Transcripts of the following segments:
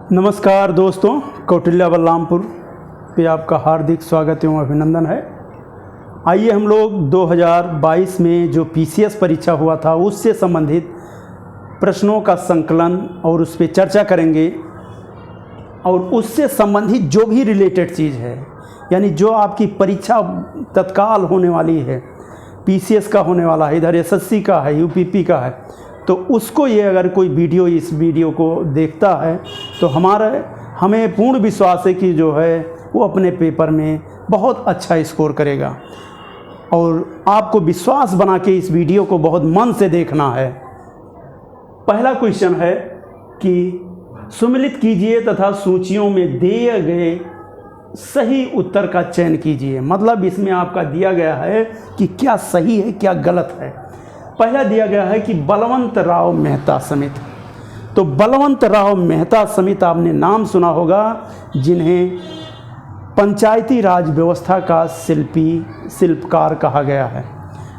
नमस्कार दोस्तों, कौटिल्य बलरामपुर पे आपका हार्दिक स्वागत एवं अभिनंदन है। आइए हम लोग 2022 में जो पीसीएस परीक्षा हुआ था उससे संबंधित प्रश्नों का संकलन और उस पर चर्चा करेंगे और उससे संबंधित जो भी रिलेटेड चीज़ है, यानी जो आपकी परीक्षा तत्काल होने वाली है, पीसीएस का होने वाला है, इधर एसएससी का है, यूपीपी का है, तो उसको ये अगर कोई इस वीडियो को देखता है तो हमें पूर्ण विश्वास है कि जो है वो अपने पेपर में बहुत अच्छा स्कोर करेगा। और आपको विश्वास बना के इस वीडियो को बहुत मन से देखना है। पहला क्वेश्चन है कि सुमेलित कीजिए तथा सूचियों में दिए गए सही उत्तर का चयन कीजिए। मतलब इसमें आपका दिया गया है कि क्या सही है क्या गलत है। पहला दिया गया है कि बलवंत राव मेहता समिति। तो बलवंत राव मेहता समिति आपने नाम सुना होगा, जिन्हें पंचायती राज व्यवस्था का शिल्पकार कहा गया है,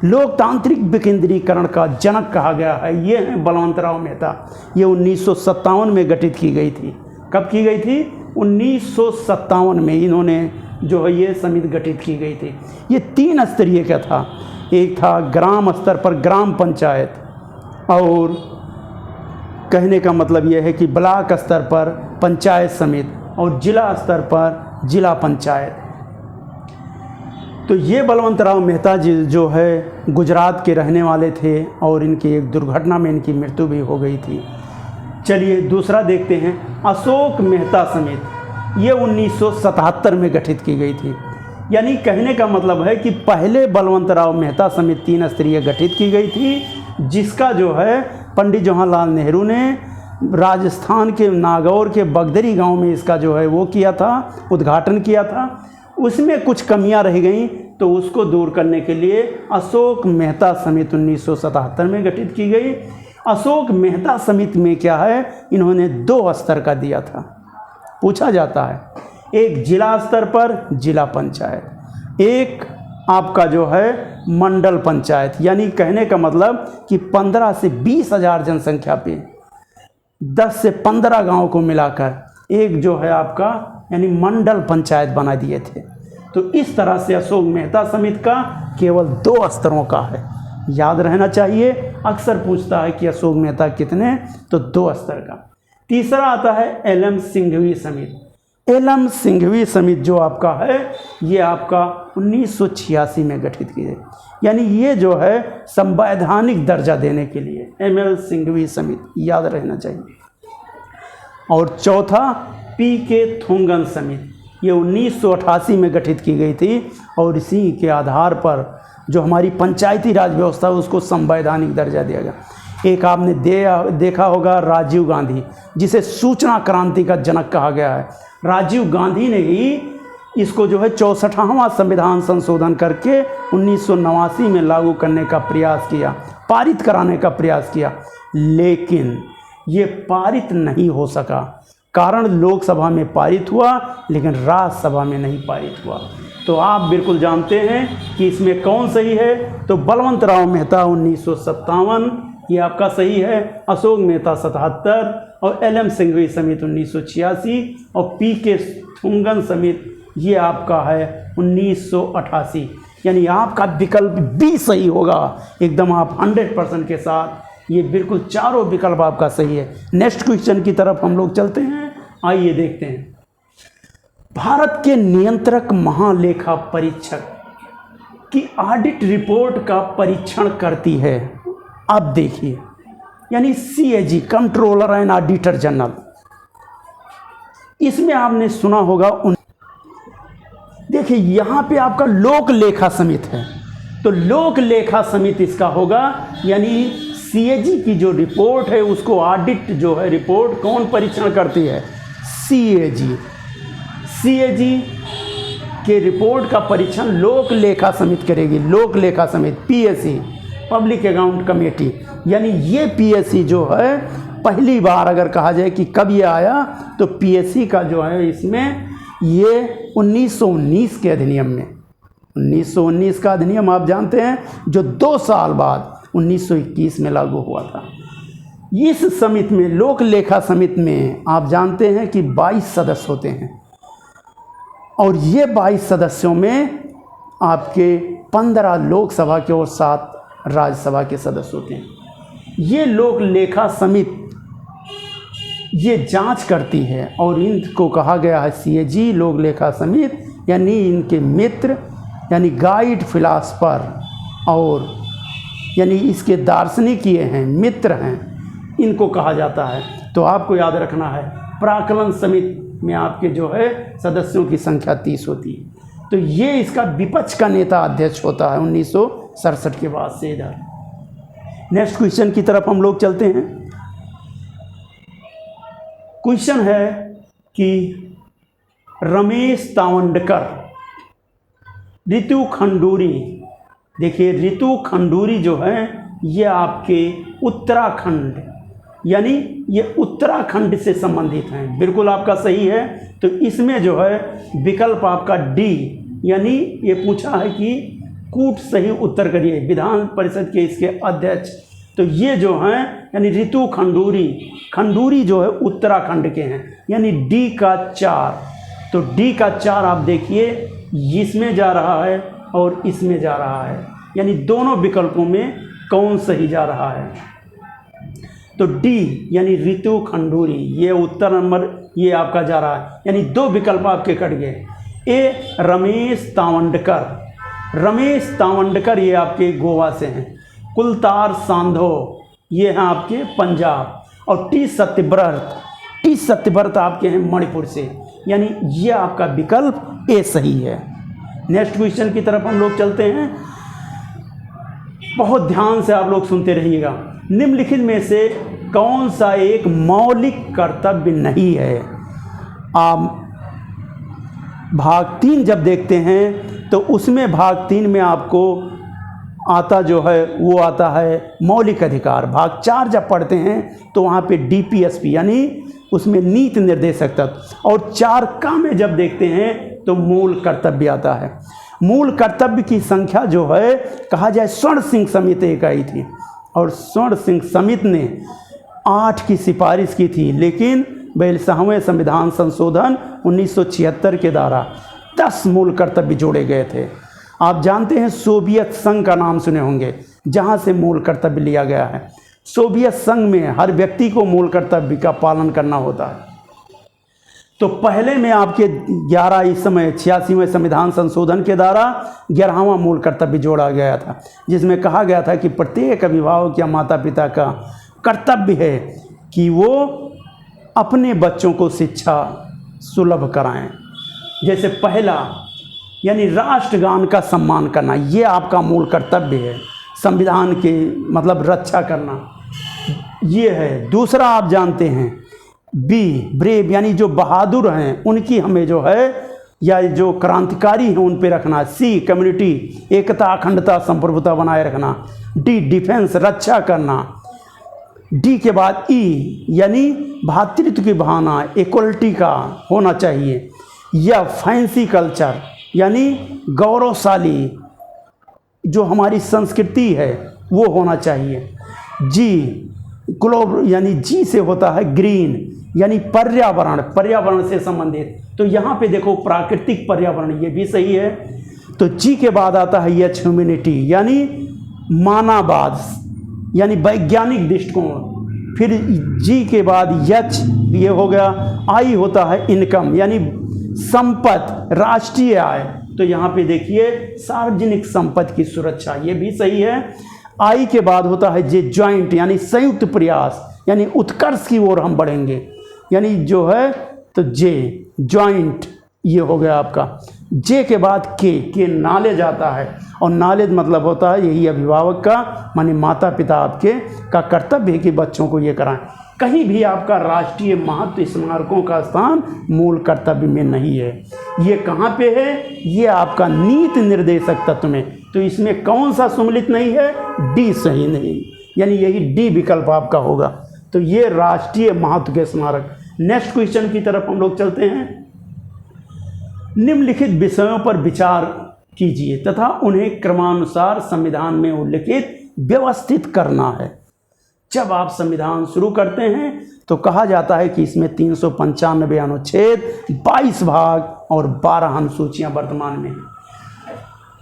लोकतांत्रिक विकेंद्रीकरण का जनक कहा गया है। ये हैं बलवंत राव मेहता। ये 1957 में गठित की गई थी। कब की गई थी? 1957 में इन्होंने जो है ये समिति गठित की गई थी। ये 3 स्तरीय का था। एक था ग्राम स्तर पर ग्राम पंचायत, और कहने का मतलब यह है कि ब्लॉक स्तर पर पंचायत समिति, और जिला स्तर पर जिला पंचायत। तो ये बलवंत राव मेहता जी जो है गुजरात के रहने वाले थे और इनकी एक दुर्घटना में इनकी मृत्यु भी हो गई थी। चलिए दूसरा देखते हैं, अशोक मेहता समिति। ये 1977 में गठित की गई थी। यानी कहने का मतलब है कि पहले बलवंत राव मेहता समिति 3 स्तरीय गठित की गई थी, जिसका जो है पंडित जवाहरलाल नेहरू ने राजस्थान के नागौर के बगदरी गांव में इसका जो है वो किया था, उद्घाटन किया था। उसमें कुछ कमियां रह गई तो उसको दूर करने के लिए अशोक मेहता समिति 1977 में गठित की गई। अशोक मेहता समिति में क्या है, इन्होंने 2 स्तर का दिया था। पूछा जाता है, एक जिला स्तर पर जिला पंचायत, एक आपका जो है मंडल पंचायत। यानी कहने का मतलब कि 15 से 20 हज़ार जनसंख्या पे 10 से 15 गांव को मिलाकर एक जो है आपका यानी मंडल पंचायत बना दिए थे। तो इस तरह से अशोक मेहता समिति का केवल 2 स्तरों का है, याद रहना चाहिए। अक्सर पूछता है कि अशोक मेहता कितने, तो 2 स्तर का। तीसरा आता है एलएम सिंघवी समिति। एलएम सिंघवी समिति जो आपका है ये आपका 1986 में गठित की गई। यानी ये जो है संवैधानिक दर्जा देने के लिए एमएल सिंघवी समिति, याद रहना चाहिए। और चौथा पीके थोंगन समिति। ये 1988 में गठित की गई थी और इसी के आधार पर जो हमारी पंचायती राज व्यवस्था है उसको संवैधानिक दर्जा दिया गया। एक आपने देखा होगा राजीव गांधी, जिसे सूचना क्रांति का जनक कहा गया है। राजीव गांधी ने ही इसको जो है 64वां संविधान संशोधन करके 1989 में लागू करने का प्रयास किया, पारित कराने का प्रयास किया, लेकिन ये पारित नहीं हो सका। कारण लोकसभा में पारित हुआ लेकिन राज्यसभा में नहीं पारित हुआ। तो आप बिल्कुल जानते हैं कि इसमें कौन सही है। तो बलवंत राव मेहता 1957 ये आपका सही है, अशोक मेहता 77 और एलएम सिंघवी समिति 1986 और पीके थोंगन समिति ये आपका है 1988। यानी आपका विकल्प बी सही होगा एकदम, आप 100% के साथ ये बिल्कुल चारों विकल्प आपका सही है। नेक्स्ट क्वेश्चन की तरफ हम लोग चलते हैं। आइए देखते हैं, भारत के नियंत्रक महालेखा परीक्षक की ऑडिट रिपोर्ट का परीक्षण करती है। अब देखिए, यानी CAG controller and auditor general, इसमें आपने सुना होगा। देखिए यहाँ पे आपका लोक लेखा समिति है, तो लोक लेखा समिति इसका होगा। यानी सीएजी की जो रिपोर्ट है उसको ऑडिट जो है रिपोर्ट कौन परीक्षण करती है? सीएजी। सीएजी के रिपोर्ट का परीक्षण लोक लेखा समिति करेगी। लोक लेखा समिति पीएससी, पब्लिक अकाउंट कमेटी। यानी ये पीएससी जो है पहली बार अगर कहा जाए कि कब ये आया, तो पीएससी का जो है इसमें ये 1919 के अधिनियम में, 1919 का अधिनियम आप जानते हैं, जो 2 साल बाद 1921 में लागू हुआ था। इस समिति में, लोक लेखा समिति में आप जानते हैं कि 22 सदस्य होते हैं और ये 22 सदस्यों में आपके 15 लोकसभा के और 7 राज्यसभा के सदस्य होते हैं। ये लोक लेखा समिति ये जांच करती है और इनको कहा गया है CAG लोक लेखा समिति, यानी इनके मित्र यानी गाइड फिलासफर और यानी इसके दार्शनिक ये हैं, मित्र हैं, इनको कहा जाता है। तो आपको याद रखना है प्राक्कलन समिति में आपके जो है सदस्यों की संख्या 30 होती है। तो ये इसका विपक्ष का नेता अध्यक्ष होता है 1967 के बाद से। इधर नेक्स्ट क्वेश्चन की तरफ हम लोग चलते हैं। क्वेश्चन है कि रमेश तावंडकर, रितु खंडूरी, देखिए रितु खंडूरी जो है ये आपके उत्तराखंड यानी ये उत्तराखंड से संबंधित हैं। बिल्कुल आपका सही है। तो इसमें जो है विकल्प आपका डी, यानी ये पूछा है कि कूट सही उत्तर करिए, विधान परिषद के इसके अध्यक्ष। तो ये जो हैं यानी रितु खंडूरी, खंडूरी जो है उत्तराखंड के हैं, यानी डी का 4। तो डी का 4 आप देखिए इसमें जा रहा है और इसमें जा रहा है, यानी दोनों विकल्पों में कौन सही जा रहा है। तो डी यानी रितु खंडूरी, ये उत्तर नंबर ये आपका जा रहा है, यानी 2 विकल्प आपके कट गए। ए रमेश तावंडकर, रमेश तावंडकर ये आपके गोवा से हैं। कुलतार सांधो ये हैं आपके पंजाब। और टी सत्यव्रत, टी सत्यव्रत आपके हैं मणिपुर से, यानी ये आपका विकल्प ए सही है। नेक्स्ट क्वेश्चन की तरफ हम लोग चलते हैं। बहुत ध्यान से आप लोग सुनते रहिएगा। निम्नलिखित में से कौन सा एक मौलिक कर्तव्य नहीं है। आप भाग 3 जब देखते हैं तो उसमें भाग 3 में आपको आता जो है वो आता है मौलिक अधिकार। भाग 4 जब पढ़ते हैं तो वहाँ पे DPSP यानी उसमें नीति निर्देशक तत्व, और 4 का में जब देखते हैं तो मूल कर्तव्य आता है। मूल कर्तव्य की संख्या जो है कहा जाए स्वर्ण सिंह समिति एक आई थी और स्वर्ण सिंह समिति ने 8 की सिफारिश की थी, लेकिन 42वें संविधान संशोधन 1976 के द्वारा 10 मूल कर्तव्य जोड़े गए थे। आप जानते हैं सोवियत संघ का नाम सुने होंगे, जहां से मूल कर्तव्य लिया गया है। सोवियत संघ में हर व्यक्ति को मूल कर्तव्य का पालन करना होता है। तो पहले में आपके 11 इस समय 86वें संविधान संशोधन के द्वारा 11वां मूल कर्तव्य जोड़ा गया था, जिसमें कहा गया था कि प्रत्येक अभिभावक या माता पिता का कर्तव्य है कि वो अपने बच्चों को शिक्षा सुलभ कराएं। जैसे पहला यानी राष्ट्रगान का सम्मान करना, ये आपका मूल कर्तव्य है, संविधान के मतलब रक्षा करना ये है। दूसरा आप जानते हैं बी ब्रेव, यानी जो बहादुर हैं उनकी हमें जो है या जो क्रांतिकारी हैं उन पे रखना। सी कम्युनिटी एकता अखंडता संप्रभुता बनाए रखना। डी डिफेंस रक्षा करना। डी के बाद ई यानी भातृत्व की भावना इक्वलिटी का होना चाहिए। या फैंसी कल्चर यानी गौरवशाली जो हमारी संस्कृति है वो होना चाहिए। जी ग्लोब यानी जी से होता है ग्रीन यानी पर्यावरण, पर्यावरण से संबंधित। तो यहाँ पे देखो प्राकृतिक पर्यावरण ये भी सही है। तो जी के बाद आता है एच ह्यूमैनिटी यानी मानववाद यानी वैज्ञानिक दृष्टिकोण। फिर जी के बाद एच ये हो गया। आई होता है इनकम यानी संपत्ति राष्ट्रीय आय। तो यहाँ पे देखिए सार्वजनिक संपत्ति की सुरक्षा ये भी सही है। आई के बाद होता है जे ज्वाइंट यानी संयुक्त प्रयास यानी उत्कर्ष की ओर हम बढ़ेंगे यानी जो है। तो जे ज्वाइंट ये हो गया आपका। जे के बाद के नॉलेज आता है और नॉलेज मतलब होता है यही अभिभावक का माने माता पिता आपके का कर्तव्य है कि बच्चों को ये कराएं। कहीं भी आपका राष्ट्रीय महत्व स्मारकों का स्थान मूल कर्तव्य में नहीं है। ये कहाँ पे है? ये आपका नीति निर्देशक तत्व में। तो इसमें कौन सा सम्मिलित नहीं है? डी सही नहीं, यानी यही डी विकल्प आपका होगा। तो ये राष्ट्रीय महत्व के स्मारक। नेक्स्ट क्वेश्चन की तरफ हम लोग चलते हैं। निम्नलिखित विषयों पर विचार कीजिए तथा उन्हें क्रमानुसार संविधान में उल्लिखित व्यवस्थित करना है। जब आप संविधान शुरू करते हैं तो कहा जाता है कि इसमें 395 अनुच्छेद, 22 भाग और 12 अनुसूचियां वर्तमान में हैं।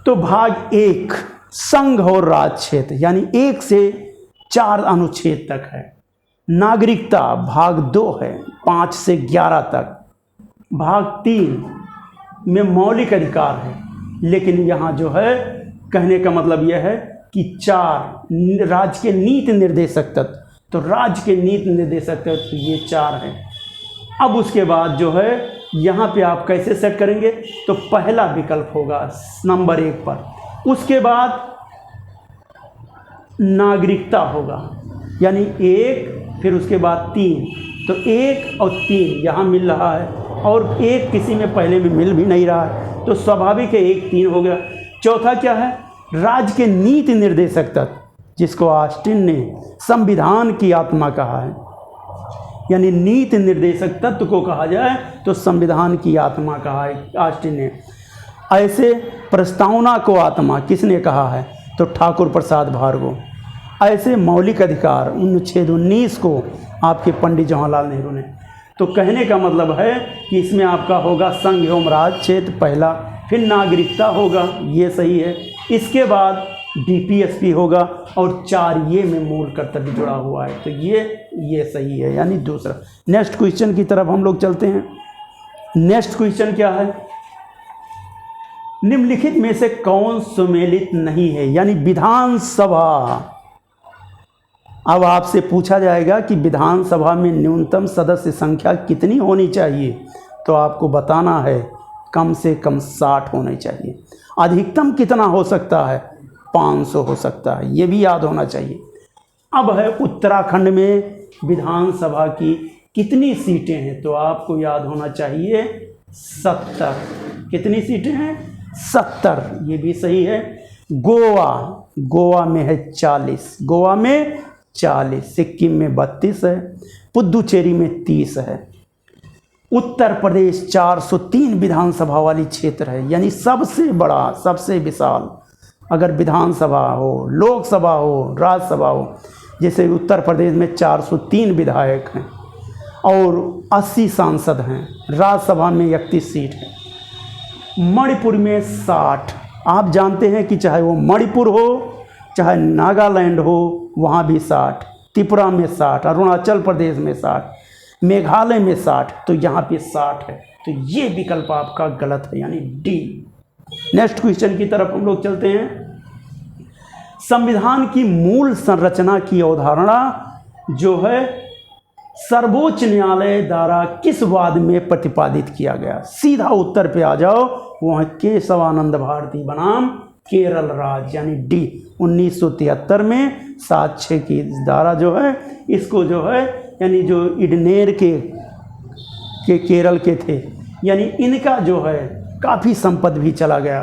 तो भाग 1 संघ और राज्य क्षेत्र यानी 1 से 4 अनुच्छेद तक है। नागरिकता भाग 2 है 5 से 11 तक। भाग 3 में मौलिक अधिकार है, लेकिन यहाँ जो है कहने का मतलब यह है कि 4 राज्य के नीति निर्देशक तत्व, तो राज्य के नीति निर्देशक तत्व ये 4 हैं। अब उसके बाद जो है यहाँ पे आप कैसे सेट करेंगे, तो पहला विकल्प होगा नंबर 1 पर, उसके बाद नागरिकता होगा यानी 1, फिर उसके बाद 3, तो 1 और 3 यहाँ मिल रहा है और 1 किसी में पहले में मिल भी नहीं रहा है, तो स्वाभाविक है 1 3 हो गया। चौथा क्या है, राज्य के नीति निर्देशक तत्व, जिसको ऑस्टिन ने संविधान की आत्मा कहा है, यानी नीति निर्देशक तत्व को कहा जाए तो संविधान की आत्मा कहा है ऑस्टिन ने। ऐसे प्रस्तावना को आत्मा किसने कहा है, तो ठाकुर प्रसाद भार्गव। ऐसे मौलिक अधिकार अनुच्छेद 19 को आपके पंडित जवाहरलाल नेहरू ने। तो कहने का मतलब है कि इसमें आपका होगा संघ एवं राज्य क्षेत्र पहला, फिर नागरिकता होगा, ये सही है, इसके बाद डीपीएसपी होगा और 4 ये में मूल कर्तव्य जुड़ा हुआ है, तो ये सही है यानी दूसरा। नेक्स्ट क्वेश्चन की तरफ हम लोग चलते हैं। नेक्स्ट क्वेश्चन क्या है, निम्नलिखित में से कौन सुमेलित नहीं है, यानी विधानसभा। अब आपसे पूछा जाएगा कि विधानसभा में न्यूनतम सदस्य संख्या कितनी होनी चाहिए, तो आपको बताना है कम से कम 60 होने चाहिए। अधिकतम कितना हो सकता है, 500 हो सकता है, ये भी याद होना चाहिए। अब है उत्तराखंड में विधानसभा की कितनी सीटें हैं, तो आपको याद होना चाहिए 70। कितनी सीटें हैं, 70, ये भी सही है। गोवा में है 40, गोवा में 40, सिक्किम में 32 है, पुदुचेरी में 30 है। उत्तर प्रदेश 403 विधानसभा वाली क्षेत्र है, यानी सबसे बड़ा, सबसे विशाल। अगर विधानसभा हो, लोकसभा हो, राज्यसभा हो, जैसे उत्तर प्रदेश में 403 विधायक हैं और 80 सांसद हैं, राज्यसभा में 31 सीट है। मणिपुर में 60, आप जानते हैं कि चाहे वो मणिपुर हो चाहे नागालैंड हो, वहाँ भी 60, त्रिपुरा में 60, अरुणाचल प्रदेश में 60, मेघालय में 60, तो यहाँ पे 60 है, तो ये विकल्प आपका गलत है यानी डी। नेक्स्ट क्वेश्चन की तरफ हम लोग चलते हैं। संविधान की मूल संरचना की अवधारणा जो है सर्वोच्च न्यायालय द्वारा किस वाद में प्रतिपादित किया गया, सीधा उत्तर पे आ जाओ, वह केशवानंद भारती बनाम केरल राज्य यानी डी। 1973 में 7(6) की धारा जो है, इसको जो है यानी जो इडनेर के केरल के थे, यानी इनका जो है काफ़ी संपत्ति भी चला गया।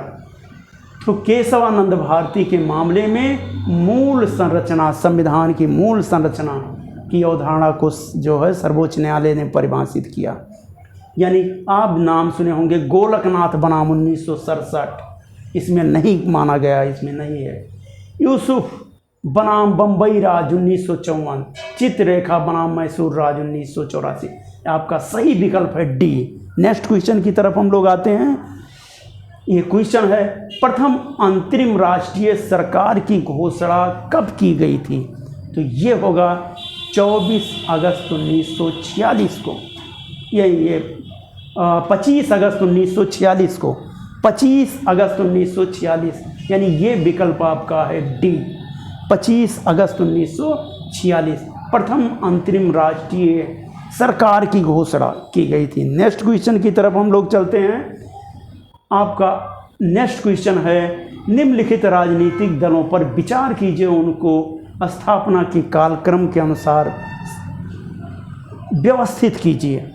तो केशवानंद भारती के मामले में मूल संरचना, संविधान की मूल संरचना की अवधारणा को जो है सर्वोच्च न्यायालय ने परिभाषित किया। यानी आप नाम सुने होंगे गोलकनाथ बनाम 1967, इसमें नहीं माना गया, इसमें नहीं है। यूसुफ बनाम बम्बई राज 1954, चित्ररेखा बनाम मैसूर राज 1984, आपका सही विकल्प है डी। नेक्स्ट क्वेश्चन की तरफ हम लोग आते हैं। ये क्वेश्चन है, प्रथम अंतरिम राष्ट्रीय सरकार की घोषणा कब की गई थी, तो ये होगा 24 अगस्त 1946 को, ये 25 अगस्त 1946 को, 25 अगस्त 1946, यानी ये विकल्प आपका है डी। 25 अगस्त 1946 प्रथम अंतरिम राष्ट्रीय सरकार की घोषणा की गई थी। नेक्स्ट क्वेश्चन की तरफ हम लोग चलते हैं। आपका नेक्स्ट क्वेश्चन है, निम्नलिखित राजनीतिक दलों पर विचार कीजिए, उनको स्थापना के कालक्रम के अनुसार व्यवस्थित कीजिए।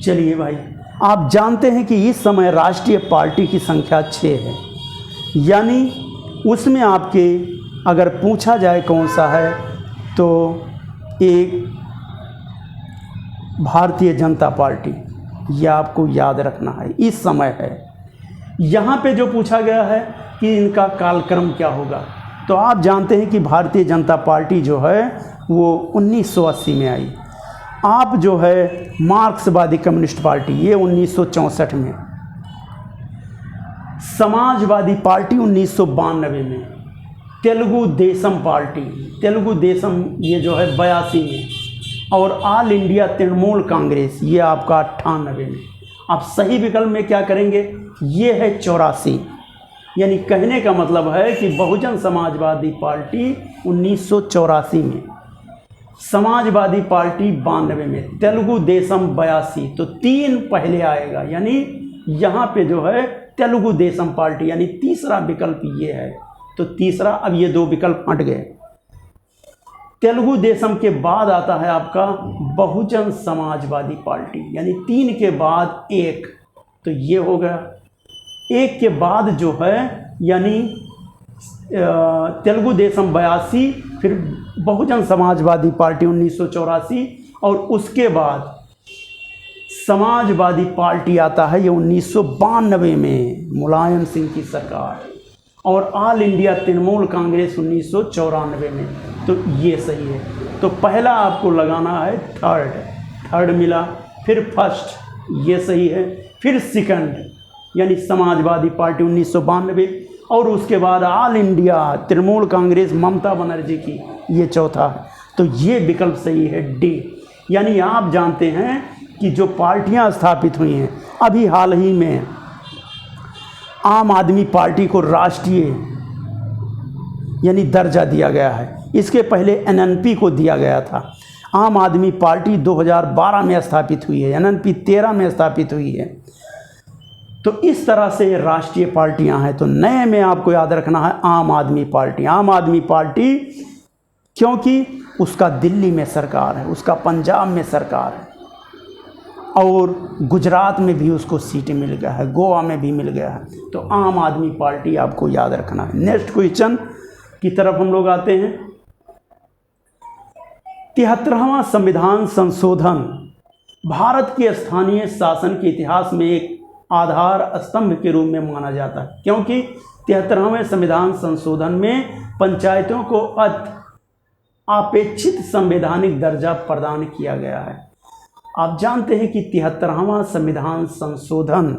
चलिए भाई, आप जानते हैं कि इस समय राष्ट्रीय पार्टी की संख्या 6 है, यानी उसमें आपके अगर पूछा जाए कौन सा है, तो एक भारतीय जनता पार्टी, यह आपको याद रखना है, इस समय है। यहाँ पे जो पूछा गया है कि इनका कालक्रम क्या होगा, तो आप जानते हैं कि भारतीय जनता पार्टी जो है वो 1980 में आई। आप जो है मार्क्सवादी कम्युनिस्ट पार्टी ये 1964 में, समाजवादी पार्टी 1992 में, तेलुगु देशम पार्टी, तेलुगु देशम ये जो है 82 में, और ऑल इंडिया तृणमूल कांग्रेस ये आपका 98 में। आप सही विकल्प में क्या करेंगे, ये है 84। यानी कहने का मतलब है कि बहुजन समाजवादी पार्टी 1984 में, समाजवादी पार्टी 92 में, तेलुगु देशम 82, तो 3 पहले आएगा। यानी यहाँ पे जो है तेलुगु देशम पार्टी, यानी तीसरा विकल्प ये है। तो तीसरा, अब ये 2 विकल्प हट गए। तेलुगु देशम के बाद आता है आपका बहुजन समाजवादी पार्टी, यानी 3 के बाद 1, तो ये हो गया। 1 के बाद जो है यानी तेलुगु देशम 82, फिर बहुजन समाजवादी पार्टी 1984, और उसके बाद समाजवादी पार्टी आता है ये 1992 में, मुलायम सिंह की सरकार, और ऑल इंडिया तृणमूल कांग्रेस 1994 में। तो ये सही है। तो पहला आपको लगाना है थर्ड मिला, फिर फर्स्ट ये सही है, फिर सेकंड यानी समाजवादी पार्टी 1992, और उसके बाद ऑल इंडिया तृणमूल कांग्रेस ममता बनर्जी की ये चौथा है। तो ये विकल्प सही है डी। यानी आप जानते हैं कि जो पार्टियां स्थापित हुई हैं, अभी हाल ही में आम आदमी पार्टी को राष्ट्रीय यानी दर्जा दिया गया है। इसके पहले एनएनपी को दिया गया था। आम आदमी पार्टी 2012 में स्थापित हुई है, एनएनपी 13 में स्थापित हुई है। तो इस तरह से राष्ट्रीय पार्टियां हैं। तो नए में आपको याद रखना है आम आदमी पार्टी। आम आदमी पार्टी क्योंकि उसका दिल्ली में सरकार है, उसका पंजाब में सरकार है, और गुजरात में भी उसको सीट मिल गया है, गोवा में भी मिल गया है। तो आम आदमी पार्टी आपको याद रखना है। नेक्स्ट क्वेश्चन की तरफ हम लोग आते हैं। 73वां संविधान संशोधन भारत के स्थानीय शासन के इतिहास में एक आधार स्तंभ के रूप में माना जाता है, क्योंकि 73वें संविधान संशोधन में पंचायतों को अपेक्षित संवैधानिक दर्जा प्रदान किया गया है। आप जानते हैं कि 73वां संविधान संशोधन,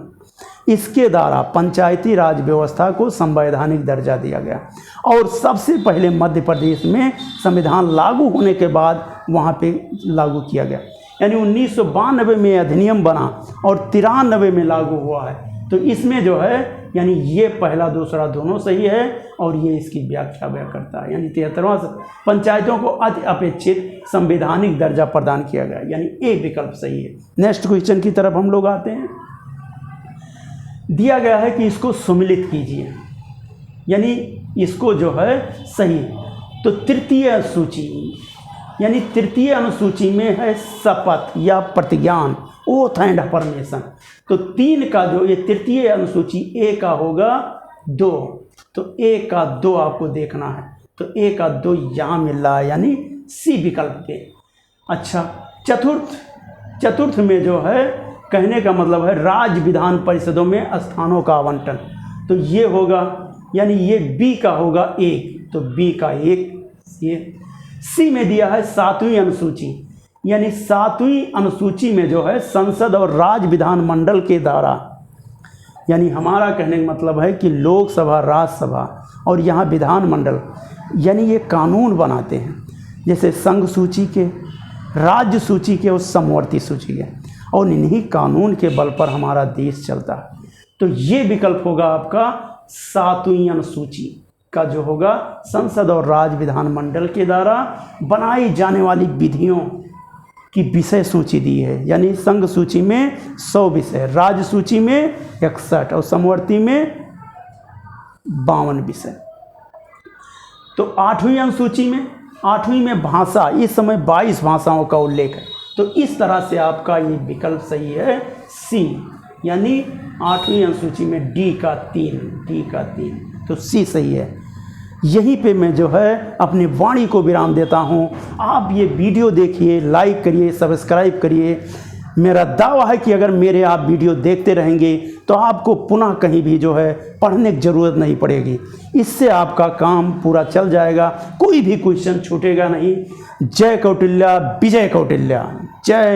इसके द्वारा पंचायती राज व्यवस्था को संवैधानिक दर्जा दिया गया, और सबसे पहले मध्य प्रदेश में संविधान लागू होने के बाद वहाँ पे लागू किया गया। यानी 1992 में अधिनियम बना और 93 में लागू हुआ है। तो इसमें जो है यानी ये पहला दूसरा दोनों सही है, और ये इसकी व्याख्या करता है। यानी 73वां पंचायतों को अति अपेक्षित संवैधानिक दर्जा प्रदान किया गया, यानी ए विकल्प सही है। नेक्स्ट क्वेश्चन की तरफ हम लोग आते हैं। दिया गया है कि इसको सम्मिलित कीजिए, यानी इसको जो है सही। तो तृतीय सूची यानी तृतीय अनुसूची में है शपथ या प्रतिज्ञान, ओथ एंड अफर्मेशन। तो 3 का जो ये तृतीय अनुसूची ए का होगा 2, तो ए का 2 आपको देखना है। तो ए का 2 यहाँ मिल रहा है, यानी सी विकल्प पे। अच्छा, चतुर्थ में जो है कहने का मतलब है राज्य विधान परिषदों में स्थानों का आवंटन। तो ये होगा यानी ये बी का होगा 1, तो बी का 1। ये सी में दिया है 7वीं अनुसूची, यानी 7वीं अनुसूची में जो है संसद और राज्य विधानमंडल के द्वारा, यानी हमारा कहने का मतलब है कि लोकसभा, राज्यसभा और यहाँ विधानमंडल, यानी ये कानून बनाते हैं, जैसे संघ सूची के, राज्य सूची के और समवर्ती सूची के, और इन्हीं कानून के बल पर हमारा देश चलता है। तो ये विकल्प होगा आपका 7वीं अनुसूची का जो होगा संसद और राज्य विधानमंडल के द्वारा बनाई जाने वाली विधियों की विषय सूची दी है। यानी संघ सूची में 100 विषय, राज्य सूची में 61 और समवर्ती में 52 विषय। तो 8वीं अनुसूची में, 8वीं में भाषा, इस समय 22 भाषाओं का उल्लेख है। तो इस तरह से आपका ये विकल्प सही है सी, यानी 8वीं अनुसूची में डी का 3, तो सी सही है। यहीं पे मैं जो है अपनी वाणी को विराम देता हूँ। आप ये वीडियो देखिए, लाइक करिए, सब्सक्राइब करिए, मेरा दावा है कि अगर मेरे आप वीडियो देखते रहेंगे तो आपको पुनः कहीं भी जो है पढ़ने की ज़रूरत नहीं पड़ेगी। इससे आपका काम पूरा चल जाएगा, कोई भी क्वेश्चन छूटेगा नहीं। जय कौटिल्य, विजय कौटिल्य, जय।